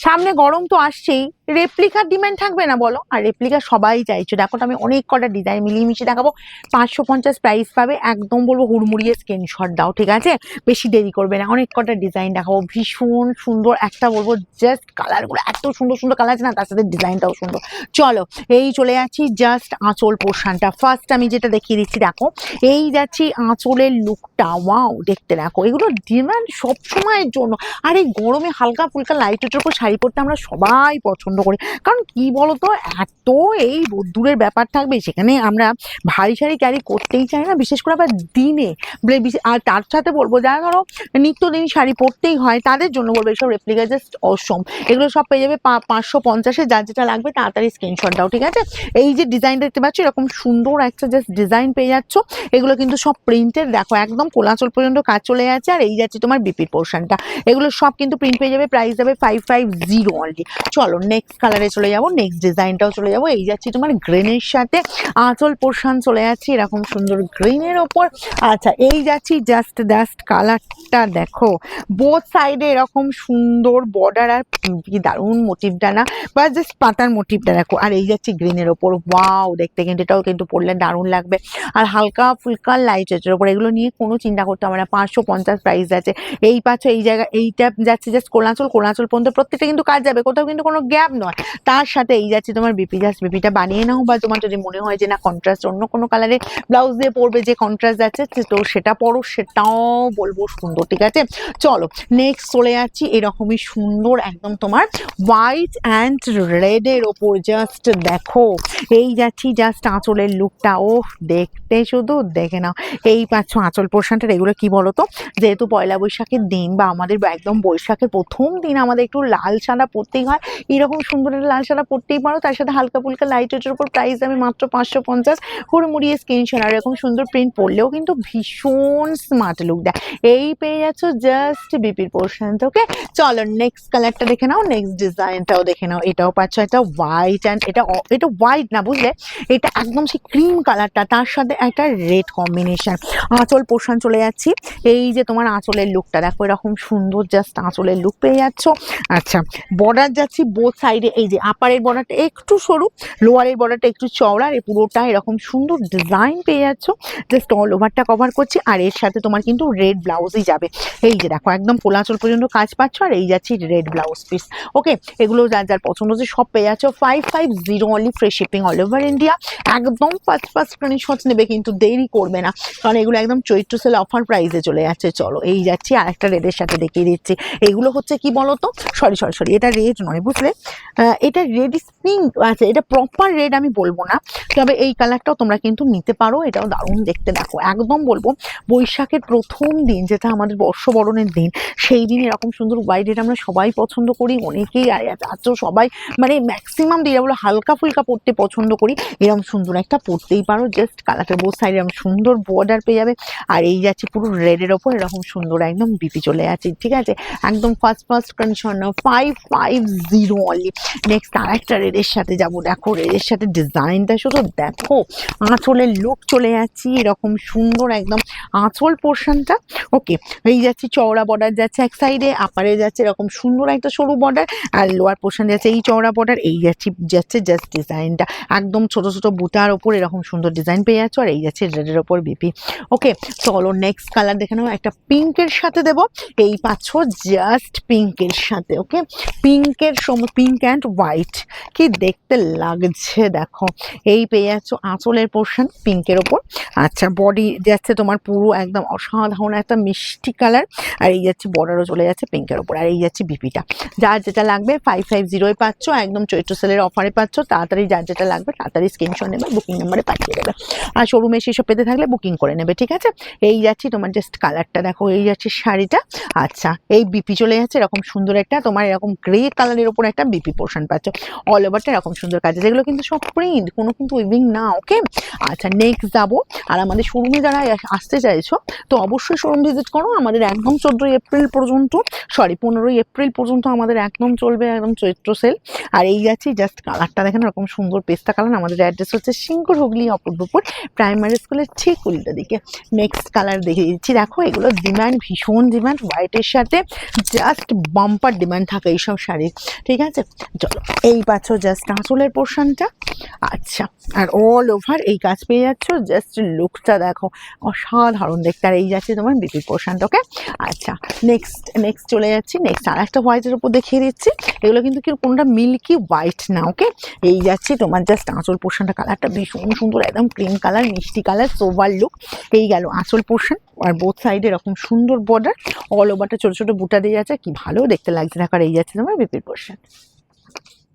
সামনে গরম তো আসছেই, রেপ্লিকার ডিমান্ড থাকবে না বলো? আর রেপ্লিকা সবাই চাইছো। দেখো তো আমি অনেক কটা ডিজাইন মিলিয়ে মিশিয়ে দেখাবো। 550 প্রাইস পাবে, একদম বলবো হুড়মুড়িয়ে স্ক্রিনশট দাও, ঠিক আছে? বেশি দেরি করবে না, অনেক কটা ডিজাইন দেখাবো, ভীষণ সুন্দর। একটা বলবো জাস্ট কালারগুলো এত সুন্দর সুন্দর কালার আছে না, তার সাথে ডিজাইনটাও সুন্দর। চলো এই চলে যাচ্ছি জাস্ট আঁচল পোর্শনটা। ফার্স্ট আমি যেটা দেখিয়ে দিচ্ছি, দেখো এই যাচ্ছি আঁচলের লুকটা, ওয়াও দেখতে দেখো, এগুলো ডিমান্ড সবসময়ের জন্য। আর এই গরমে হালকা ফুলকা লাইট ওয়েটের উপর শাড়ি পরতে আমরা সবাই পছন্দ করি, কারণ কি বলতো এত এই রোদ্দুরের ব্যাপার থাকবে, সেখানে আমরা ভারী শাড়ি ক্যারি করতেই চাই না, বিশেষ করে আবার দিনে। আর তার সাথে বলবো যারা ধরো নিত্যদিন শাড়ি পরতেই হয় তাদের জন্য বলবো এইসব রেপ্লিকা জাস্ট অসম। এগুলো সব পেয়ে যাবে 550-এ, যার যেটা লাগবে তাড়াতাড়ি স্ক্রিনশট দাও, ঠিক আছে? এই যে ডিজাইনটা দেখতে পাচ্ছ, এরকম সুন্দর একটা জাস্ট ডিজাইন পেয়ে যাচ্ছ। এগুলো কিন্তু সব প্রিন্টের, দেখো একদম কোলাচল পর্যন্ত কাজ চলে যাচ্ছে। আর এই যাচ্ছে তোমার বিপির পোর্শনটা, এগুলো সব কিন্তু প্রিন্ট পেয়ে যাবে, প্রাইস যাবে 550 অনলি। চলো নেক্সট কালারে চলে যাবো, নেক্সট ডিজাইনটাও চলে যাবো। এই যাচ্ছি তোমার গ্রিনের সাথে আঁচল পোর্শন চলে যাচ্ছে এরকম সুন্দর গ্রিনের ওপর। আচ্ছা এই যাচ্ছি জাস্ট কালারটা দেখো, বোথ সাইডে এরকম সুন্দর বর্ডার, আর কি দারুণ মোটিভটা না, বা জাস্ট পাতার মোটিভটা দেখো। আর এই যাচ্ছি গ্রিনের ওপর, ওয়াও দেখতে কিন্তু এটাও কিন্তু পরলে দারুণ লাগবে। আর হালকা ফুলকা লাইট ওয়েটের ওপর, এগুলো নিয়ে কোনো চিন্তা করতে হবে না। 550 প্রাইস আছে। এই পাচ্ছ এই জায়গা, এইটা যাচ্ছে জাস্ট কোলাচল পর্যন্ত, প্রত্যেকটা কিন্তু কাজ যাবে, কোথাও কিন্তু কোনো গ্যাপ নয়। তার সাথে এই যাচ্ছে তোমার বিপি, জাস্ট বিপিটা বানিয়ে নাও, বা তোমার যদি মনে হয় যে না কন্ট্রাস্ট অন্য কোনো কালারে ব্লাউজ দিয়ে পরবে, যে কন্ট্রাস্ট যাচ্ছে তো সেটা পরো, সেটাও বলবো সুন্দর, ঠিক আছে? চলো নেক্সট চলে যাচ্ছি এরকমই সুন্দর একদম তোমার হোয়াইট অ্যান্ড রেডের ওপর, জাস্ট দেখো এই যাচ্ছি জাস্ট আঁচলের লুকটা, ও দেখতে শুধু দেখে নাও। এই পাচ্ছ আঁচল পোর্শনটা। এগুলো কি বলতো, যেহেতু পয়লা বৈশাখের দিন বা আমাদের একদম বৈশাখের প্রথম দিন আমাদের একটু লাল সাদা পরতেই হয়, এরকম সুন্দর একটা লাল সাদা পরতেই পারো, তার সাথে হালকা ফুলকা লাইট ওয়েটের উপর, প্রাইস আমি মাত্র 550। হুড়মুড়িয়ে স্ক্রিনশট। আর এরকম সুন্দর প্রিন্ট পরলেও কিন্তু ভীষণ স্মার্ট লুক দেয়। এই পেয়ে যাচ্ছ জাস্ট বিপির পোর্শন। ওকে চলো নেক্সট কালারটা দেখে নাও, নেক্সট ডিজাইনটাও দেখে নাও। এটাও পাচ্ছ একটা হোয়াইট অ্যান্ড এটা হোয়াইট না বুঝলে, এটা একদম সেই ক্রিম কালারটা, তার সাথে একটা রেড কম্বিনেশন। আঁচল পোর্শন চলে যাচ্ছি, এই যে তোমার আঁচলের লুকটা দেখো, এরকম সুন্দর জাস্ট আঁচলের লুক পেয়ে যাচ্ছ। আচ্ছা বর্ডার যাচ্ছি বোথ সাইডে, এই যে আপারের বর্ডারটা একটু সরু, লোয়ারের বর্ডারটা একটু চওড়া, আর পুরোটা এরকম সুন্দর ডিজাইন পেয়ে যাচ্ছ, জাস্ট অল ওভারটা কভার করছি। আর এর সাথে তোমার কিন্তু রেড ব্লাউজই যাবে, এই যে দেখো একদম কোলাচল পর্যন্ত কাজ পাচ্ছ। আর এই যাচ্ছি রেড ব্লাউজ পিস। ওকে এগুলো যার যার পছন্দ হচ্ছে সব পেয়ে যাচ্ছ 550 only, free shipping all over India. একদম ফার্স্ট স্ক্রিনশট নেবে, কিন্তু দেরি করবে না, কারণ এগুলো একদম চৈত্র সেল অফার প্রাইসে চলে যাচ্ছে। চলো এই যাচ্ছি আর একটা রেডের সাথে দেখিয়ে দিচ্ছি। এগুলো হচ্ছে কি বলতো, সরি এটা রেড নয় বুঝলে, এটা রেড পিঙ্ক আছে, এটা প্রপার রেড আমি বলবো না, তবে এই কালারটাও তোমরা কিন্তু নিতে পারো, এটাও দারুণ দেখতে। দেখো একদম বলবো বৈশাখের প্রথম দিন, যেটা আমাদের বর্ষবরণের দিন, সেই দিন এরকম সুন্দর হোয়াইট, এটা আমরা সবাই পছন্দ করি, অনেকেই আছো সবাই, মানে ম্যাক্সিমাম দিন এগুলো হালকা ফুলকা পরতে পছন্দ করি, এরকম সুন্দর একটা পরতেই পারো। জাস্ট কালারটা বোথ সাইডে এরকম সুন্দর বর্ডার পেয়ে যাবে। আর এই যাচ্ছে পুরো রেডের ওপর এরকম সুন্দর একদম বিপি চলে যাচ্ছে, ঠিক আছে? একদম ফার্স্ট কন্ডিশন 550 অনলি। নেক্সট আর একটা রেডের সাথে যাবো, দেখো রেডের সাথে ডিজাইনটা শুধু দেখো, আঁচলের লুক চলে যাচ্ছি এরকম সুন্দর একদম আঁচল পোর্শনটা। ওকে এই যাচ্ছি চওড়া বর্ডার যাচ্ছে এক সাইডে, আপারে যাচ্ছে এরকম সুন্দর একটা সরু বর্ডার, আর লোয়ার পোর্শন যাচ্ছে এই চওড়া বর্ডার। এই যাচ্ছে জাস্ট ডিজাইনটা একদম ছোট ছোট বুটার ওপর এরকম সুন্দর ডিজাইন পেয়ে যাচ্ছ। আর এই যাচ্ছে রেডের ওপর বিপি। ওকে চলো নেক্সট কালার দেখে নাও, একটা পিঙ্কের সাথে দেবো, এই পাচ্ছ জাস্ট পিঙ্কের সাথে। ওকে পিঙ্কের পিঙ্ক অ্যান্ড হোয়াইট, কি দেখতে লাগছে দেখো। এই পেয়ে যাচ্ছ আঁচলের পোর্শন পিঙ্কের ওপর। আচ্ছা বডি যাচ্ছে তোমার পুরো একদম অসাধারণ একটা মিষ্টি কালার, আর এই যাচ্ছে বর্ডারও চলে যাচ্ছে পিঙ্কের ওপর। আর এই যাচ্ছে বিপিটা, যার যেটা লাগবে 550 পাচ্ছ, একদম চৈত্র সেলের অফারে পাচ্ছ। তাড়াতাড়ি যার যেটা লাগবে তাড়াতাড়ি স্ক্রিনশট নেবে, বুকিং নাম্বারে পাঠিয়ে দেবে। আর শোরুমে সেসব পেতে থাকলে বুকিং করে নেবে, ঠিক আছে? এই যাচ্ছি তোমার জাস্ট কালারটা দেখো, এই যাচ্ছে শাড়িটা। আচ্ছা এই বিপি চলে যাচ্ছে এরকম সুন্দর একটা তোমার এরকম গ্রে কালারের ওপর একটা বিপি পোর্শন পাচ্ছ, অল ওভারটা এরকম সুন্দর কাজ, যেগুলো কিন্তু সব প্রিন্ট, কোনো কিন্তু উইভিং না। ওকে আচ্ছা নেক্সট যাবো। আর আমাদের শোরুমে যারা আসতে চাইছো তো অবশ্যই শোরুম ভিজিট করো, আমাদের একদম 15 এপ্রিল পর্যন্ত আমাদের একদম চলবে একদম চৈত্র সেল। আর এই যাচ্ছি জাস্ট কালারটা দেখেন এরকম সুন্দর পেস্তা কালার। আমাদের অ্যাড্রেস হচ্ছে সিঙ্গুর হুগলি অপূর্বপুর প্রাইমারি স্কুলের ঠিক উল্টো দিকে। নেক্সট কালার দেখিয়ে দিচ্ছি, দেখো এগুলো ডিমান্ড, ভীষণ ডিমান্ড, হোয়াইটের সাথে জাস্ট বাম্পার ডিমান্ড থাকে এইসব শাড়ির, ঠিক আছে। চলো এই পাচ্ছ জাস্ট আঁচলের পোর্শনটা, আচ্ছা, আর অল ওভার এই কাজ পেয়ে যাচ্ছ, জাস্ট লুকটা দেখো অসাধারণ দেখতে। আর এই যাচ্ছে তোমার বিপির পোর্শনটা, ওকে। আচ্ছা নেক্সট চলে যাচ্ছি, নেক্সট আর একটা হোয়াইটের উপর দেখিয়ে দিচ্ছি। এগুলো কিন্তু কি কোনটা মিল্কি হোয়াইট না, ওকে। এই যাচ্ছে তোমার জাস্ট আঁচল পোর্শনটা, কালারটা ভীষণ সুন্দর, একদম ক্রিম কালার, মিষ্টি কালার, সোভার লুক। এই গেল আঁচল পোর্শন, আর বোথ সাইডে এরকম সুন্দর বর্ডার, অল ওভারটা ছোট ছোট বুটা দিয়ে যাচ্ছে, কি ভালো দেখতে লাগছে। দেখো এই যাচ্ছে তোমার বিপির পোর্শন।